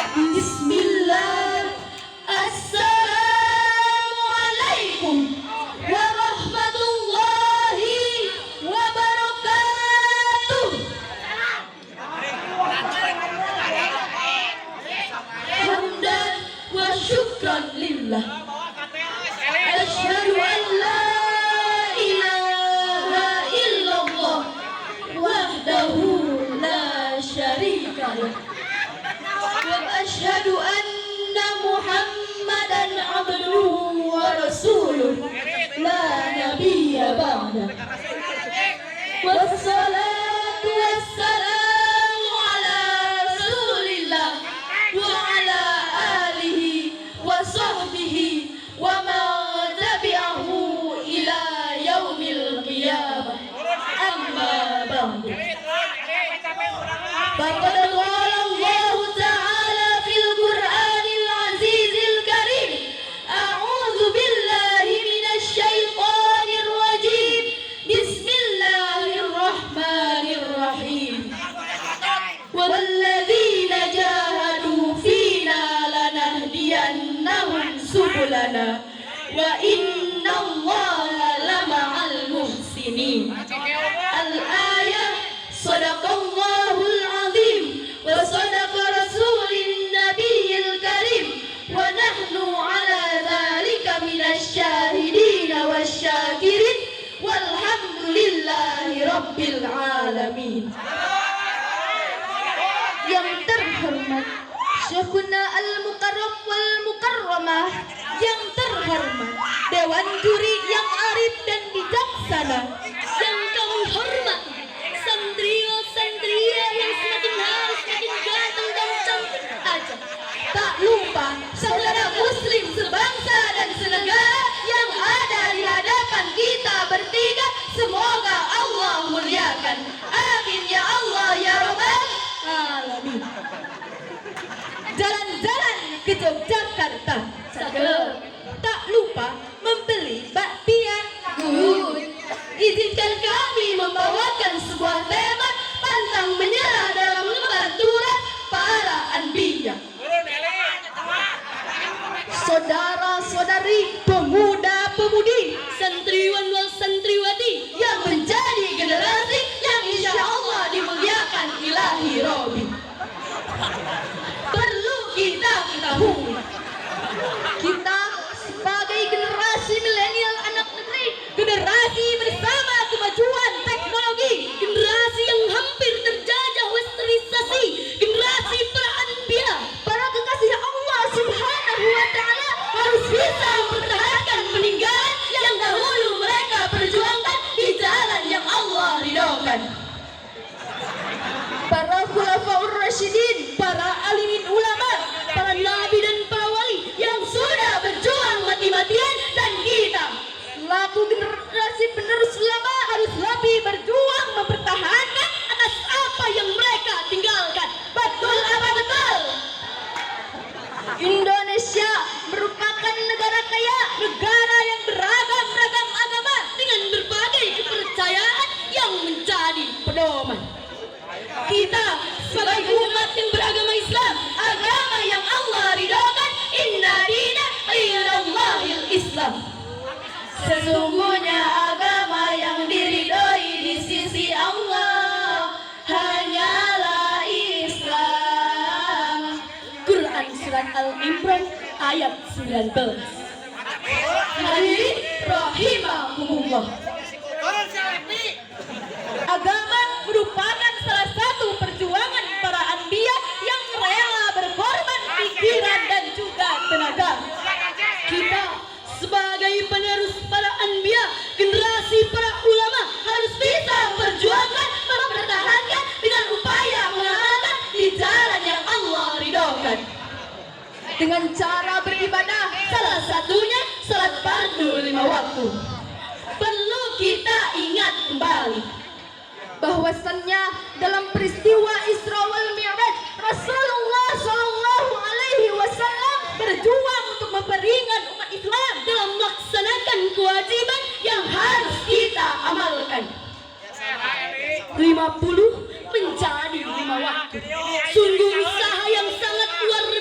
Bismillah. Assalamualaikum warahmatullahi wabarakatuh. Hamdan wa syukran lillah. Asyhadu an la ilaha illallah wahdahu la syarika lah. Wa asyhadu anna Muhammadan abduhu wa rasuluh la nabiyya ba'da. Wassalatu wassalamu ala rasulillah wa ala alihi wa sahbihi wa man tabi'ahu ila yaumil qiyamah. Amma ba'du. Faqad qala Allah ta'ala fil Qur'anil Azizil Karim. A'udzu billahi minasy syaithanir rajim. Bismillahirrahmanirrahim. Walladzina jahadu fina lanahdiyannahum subulana wa innallaha lama'al muhsinin. Al-ayah. Sadaqallahul azim wa sadaqa rasulin nabiyil karim wa nahnu ala dzalika minasy syahidin wasyakirin walhamdulillahi rabbil alamin. Yang terhormat Syekhuna al-Mukarram wal Mukarramah, yang terhormat Dewan Juri yang arif dan bijaksana, yang kami hormati santria-santria yang semakin hari semakin ganteng dan cantik aja. Tak lupa saudara muslim sebangsa dan senegara yang ada di hadapan kita bertiga. Semoga Allah muliakan. Amin ya Allah ya Rabbal alamin. Jalan-jalan ke Yogyakarta Sagel. Tak lupa membeli bakpia. Izinkan kami membawakan sebuah tema pantang menyerah dalam lembar turah para anbiya. Saudara-saudari, pemuda-pemudi, santriwan wal santriwati yang menjadi generasi yang insya Allah dimuliakan ilahi Robbi. Perlu kita ketahui, kita sebagai generasi milenial anak negeri, generasi bersama kemajuan teknologi, generasi yang hampir terjajah westernizasi, generasi para anbiya, para kekasih Allah subhanahu wa ta'ala, harus bisa mempertahankan peninggalan yang dahulu mereka perjuangkan di jalan yang Allah ridhokan. Para khulafaur rasyidin, para alimin ulama, para nabi dan para wali yang sudah berjuang mati-matian, dan kita selaku generasi penerus ulama harus lebih berjuang mempertahankan atas apa yang mereka tinggalkan. Betul apa betul? Indonesia merupakan negara kaya, negara yang beragam-ragam agama dengan berbagai kepercayaan yang menjadi pedoman. Kita sebagai umat yang beragama Islam, agama yang Allah ridhokan, inna dina indallahil Islam. Sesungguhnya agama yang diridhoi di sisi Allah hanyalah Islam. Quran surat Al-Imran ayat 19. Hadirin rahimakumullah. Agama merupakan salah satu perjuangan para anbiya yang rela berkorban pikiran dan juga tenaga. Kita sebagai penerus para anbiya, generasi para ulama, harus bisa perjuangkan, mempertahankan dengan upaya mengamalkan di jalan yang Allah ridhokan. Dengan cara beribadah, salah satunya salat fardu 5 waktu. Perlu kita ingat kembali bahwasannya dalam peristiwa Isra wal Mi'raj, Rasulullah Shallallahu Alaihi Wasallam berjuang untuk memperingat umat Islam dalam melaksanakan kewajiban yang harus kita amalkan. 50 menjadi 5 waktu. Sungguh usaha yang sangat luar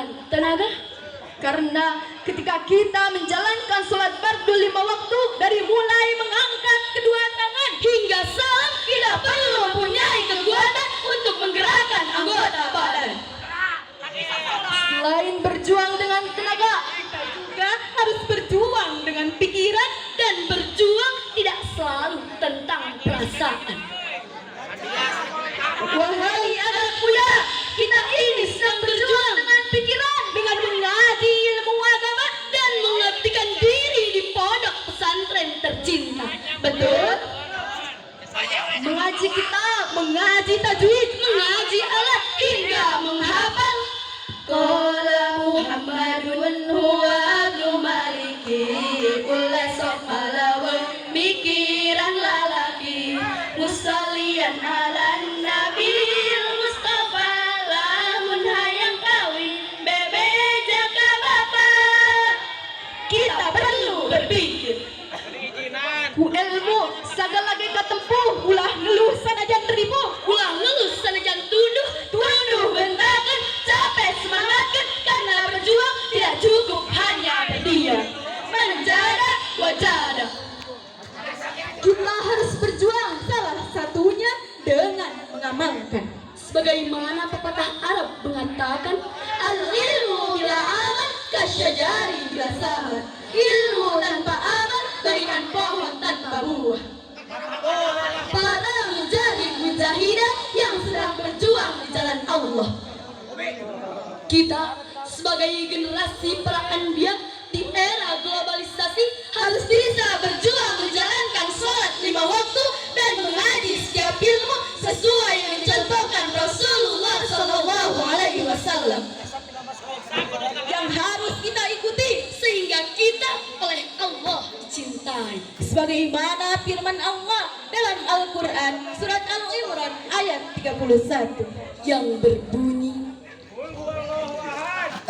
dengan tenaga. Karena ketika kita menjalankan sholat fardu 5 waktu, dari mulai mengangkat kedua tangan hingga salam, kita perlu mempunyai kekuatan untuk menggerakkan anggota badan. Selain berjuang dengan tenaga, kita juga harus berjuang dengan pikiran, dan berjuang tidak selalu tentang perasaan. Wahai anak muda, kita ini sedang berjuang dengan pikiran, dengan mengaji ilmu agama dan mengabdikan diri di pondok pesantren tercinta. Betul? Mengaji kitab, mengaji tajwid, mengaji alat hingga menghafal. Qala Muhammadun huwa abdu maliki, kula sok malawal mikiran lalaki, musallian ala nabil mustafa, lamun hayang kawin bebe jaga bapak. Kita perlu berpikir ku ilmu sagala ge katempuh, ulah ngeluh sanajan ribu, ulah ngeluh sanajan tunduh bentakan, capek semangatkan, karena berjuang tidak cukup hanya berdiam. Menjada wajada, kita harus berjuang, salah satunya dengan mengamalkan. Sebagaimana pepatah Arab mengatakan, al-ilmu bila amal kasyajari bila sabar. Ilmu tanpa amal bagaikan pohon tanpa buah. Para mujahidah yang sedang berjuang di jalan Allah, kita sebagai generasi para anbiya di era globalisasi harus bisa berjuang menjalankan sholat 5 waktu dan mengaji setiap ilmu sesuai yang dicontohkan Rasulullah SAW, yang harus kita ikuti sehingga kita oleh Allah dicintai. Sebagaimana firman Allah dalam Al-Quran surat Al-Imran ayat 31 yang berbunyi,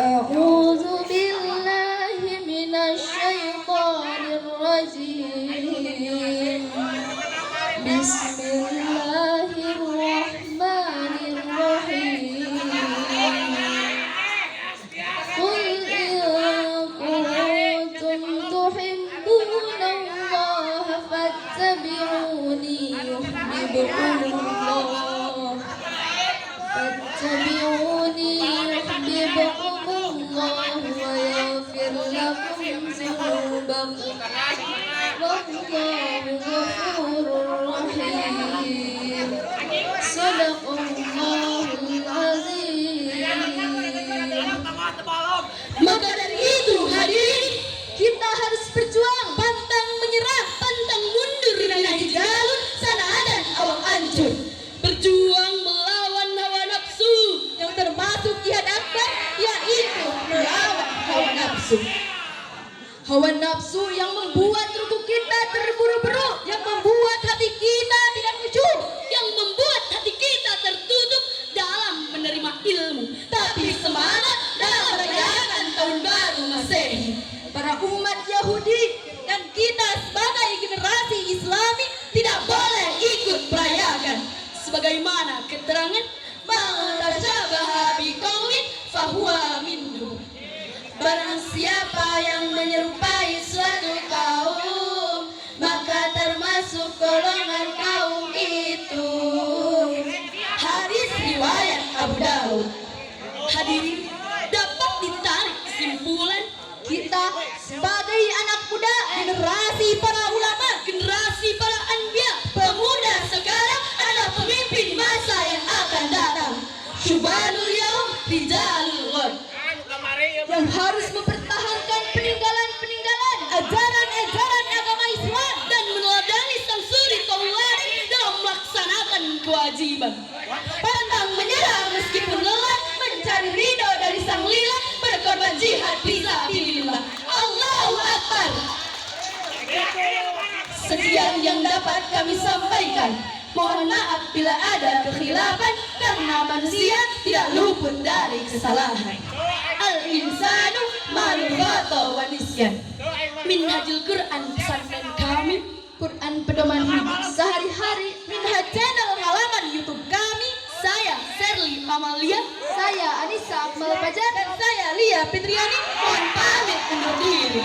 A'udzu billahi minasy syaithanir rajim. Bismillahirrahmanirrahim. Qul in kuntum tuhibbunallaha fattabi'uni yuhibbukumullah. Fattabi'uni yuhibbukumullah wa yaghfir lakum dzunubakum. Wallahu ghafurur rahim. Shadaqallahul azim. Maka dari itu hadirin, kita harus berjuang, pantang menyerah, pantang mundur dari jalur sana dan awak hancur. Berjuang melawan hawa nafsu, yang termasuk jihad akbar, yaitu melawan hawa nafsu. Hawa nafsu yang membuat ruku kita terburu-buru, yang membuat hati kita tidak khusyuk, yang membuat hati kita tertutup dalam menerima ilmu, tapi semangat dalam merayakan tahun baru Masehi. Para umat Yahudi dan kita sebagai generasi Islami tidak boleh ikut merayakan. Sebagaimana keterangan, man tasyabaha biqaumin fahuwa minhum. Barang siapa yang menyerupai suatu kaum, maka termasuk golongan kaum itu. Hadis riwayat Abu Daud. Hadirin, dapat ditarik kesimpulan, kita sebagai anak muda, generasi para ulama, generasi para anbiya, pemuda sekarang adalah pemimpin masa yang akan datang. Syubanul yaum rijalul ghad, yang harus mempertahankan peninggalan-peninggalan ajaran-ajaran agama Islam dan meneladani Samsuri Taulani dalam melaksanakan kewajiban. Pantang menyerah meskipun lelah, mencari ridho dari sang lila, berkorban jihad fisabilillah. Allahu Akbar. Sekian yang dapat kami sampaikan. Mohon maaf bila ada kekhilafan, karena manusia tidak luput dari kesalahan. Al-insanu ma'al khata wa nisyan. Minhajul Quran pesantren kami, Quran pedoman hidup sehari-hari. Minhaj channel halaman YouTube kami. Saya Sherly Amalia, saya Anissa Akmal Fajar dan saya Lia Fitriani mohon pamit undur diri.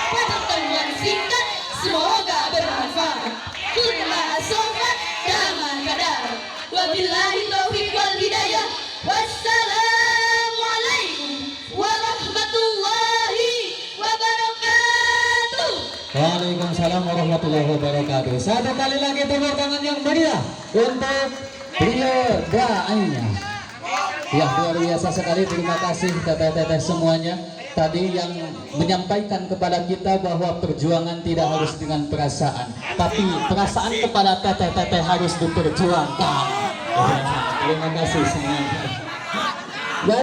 Pertemuan singkat semoga bermanfaat. Kulma asofat kama kadar. Wabillahi taufiq wal hidayah. Wassalamualaikum warahmatullahi wabarakatuh. Waalaikumsalam warahmatullahi wabarakatuh. Satu kali lagi tepuk tangan yang meriah untuk beliau dainya. Yang luar biasa sekali. Terima kasih teteh-teteh semuanya tadi yang menyampaikan kepada kita bahwa perjuangan tidak harus dengan perasaan, tapi perasaan kepada teteh-teteh harus diperjuangkan. Terima kasih semuanya.